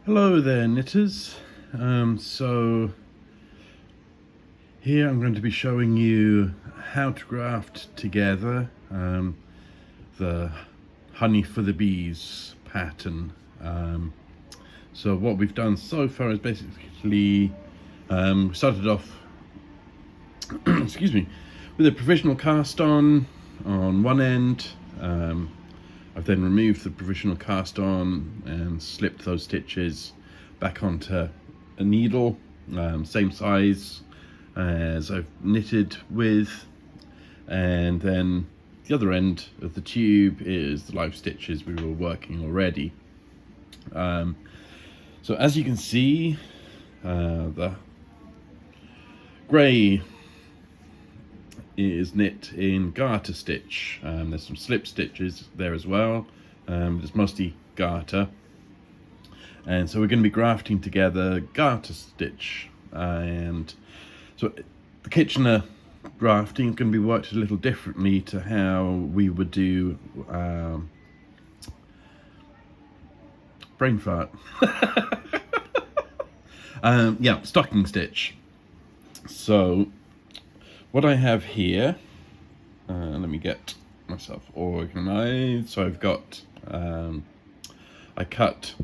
Hello there, knitters. So here I'm going to be showing you how to graft together the honey for the bees pattern. So what we've done so far is basically started off excuse me, with a provisional cast on one end. I've then removed the provisional cast on and slipped those stitches back onto a needle, same size as I've knitted with, and then the other end of the tube is the live stitches we were working already. So as you can see, the grey is knit in garter stitch. There's some slip stitches there as well. It's mostly garter, and so we're going to be grafting together garter stitch. And so the Kitchener grafting is going to be worked a little differently to how we would do brain fart. Stocking stitch. So what I have here, let me get myself organized. So I've got, I cut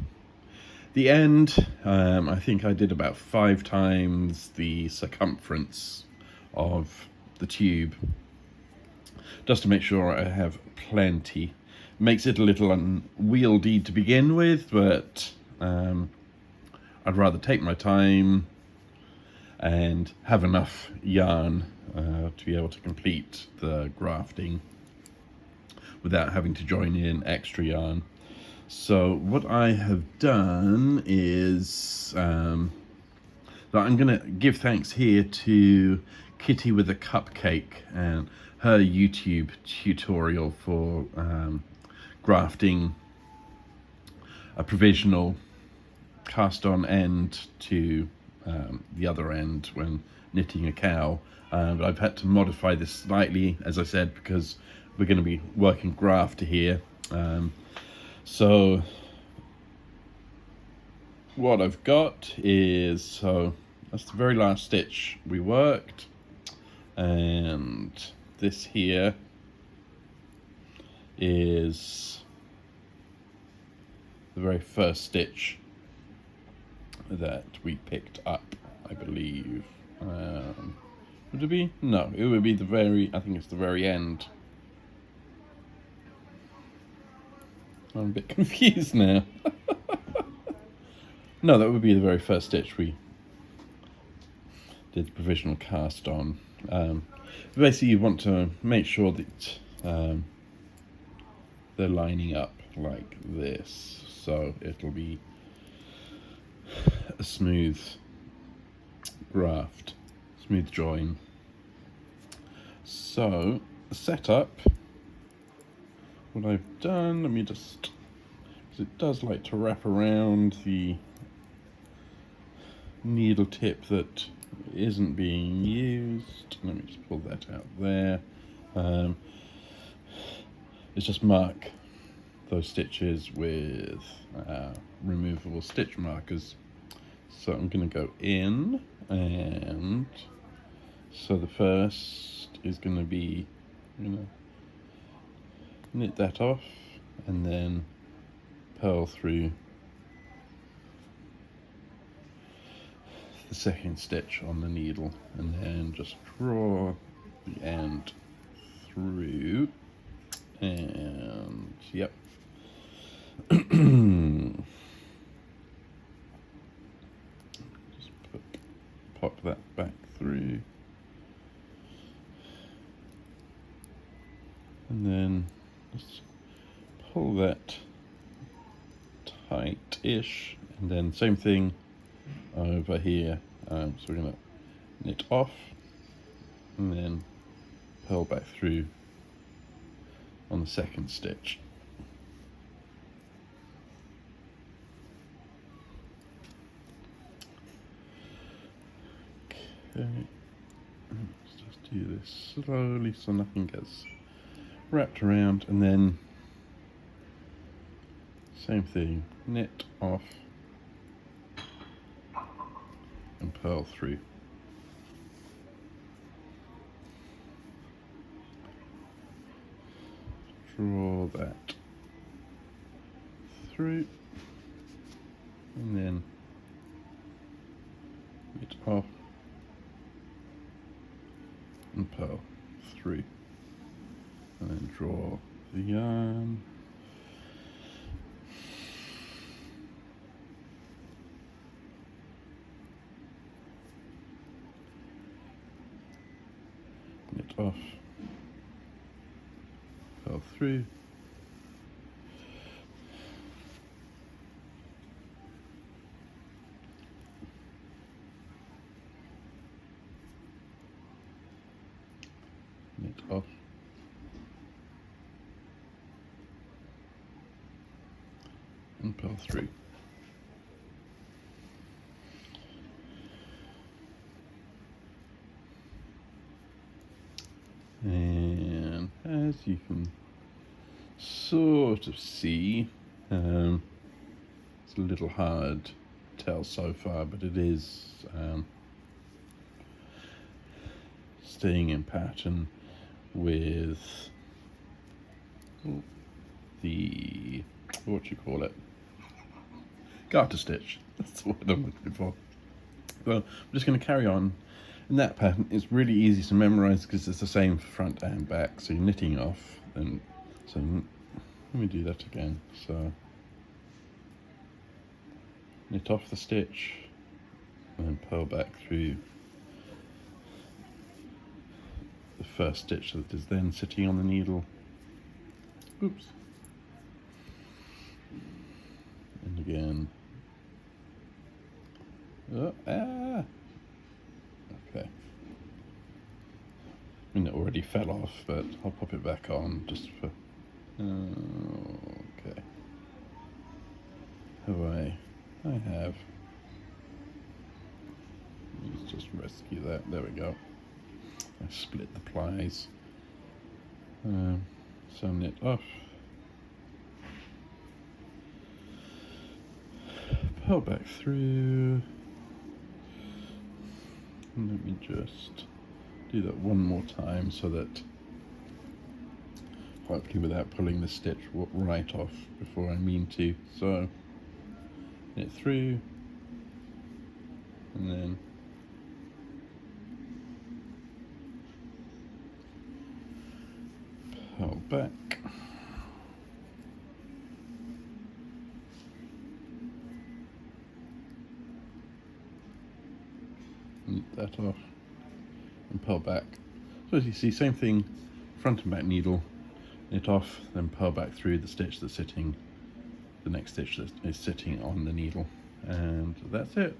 the end, I think I did about 5 times the circumference of the tube, just to make sure I have plenty. Makes it a little unwieldy to begin with, but I'd rather take my time and have enough yarn to be able to complete the grafting without having to join in extra yarn. So what I have done is that I'm going to give thanks here to Kitty with a Cupcake and her YouTube tutorial for grafting a provisional cast on end to the other end when knitting a cow. But I've had to modify this slightly, as I said, because we're going to be working graft here. So what I've got is, so that's the very last stitch we worked, and this here is the very first stitch that we picked up, I believe. Would it be? No, it would be the very, I think it's the very end. I'm a bit confused now. No, that would be the very first stitch we did the provisional cast on. Basically you want to make sure that they're lining up like this, so it'll be a smooth graft, smooth join. So the setup, what I've done, let me just, because it does like to wrap around the needle tip that isn't being used. Let me just pull that out there. It's just mark those stitches with removable stitch markers. So I'm going to go in, and so the first is going to be, I'm going to knit that off and then purl through the second stitch on the needle, and then just draw the end through, and yep. Pop that back through, and then just pull that tight-ish, and then same thing over here. So we're going to knit off and then purl back through on the second stitch. Okay, let's just do this slowly so nothing gets wrapped around, and then same thing, knit off and purl through. Draw that through, and then knit off and purl through, and then draw the yarn, knit off, purl through, knit off, and purl through. And as you can sort of see, it's a little hard to tell so far, but it is staying in pattern with the, what you call it, garter stitch. That's the word I'm looking for. Well, I'm just going to carry on in that pattern. It's really easy to memorize because it's the same front and back. So you're knitting off, and so let me do that again. So knit off the stitch and then purl back through the first stitch that is then sitting on the needle. Oops. And again. Okay. I mean, it already fell off, but I'll pop it back on just for. Okay. I have. Let's just rescue that. There we go. I split the plies. So knit off. Purl back through. And let me just do that one more time so that hopefully without pulling the stitch right off before I mean to. So knit through and then purl back. Knit that off and purl back. So as you see, same thing, front and back needle, knit off, then purl back through the stitch that's sitting, the next stitch that is sitting on the needle, and that's it.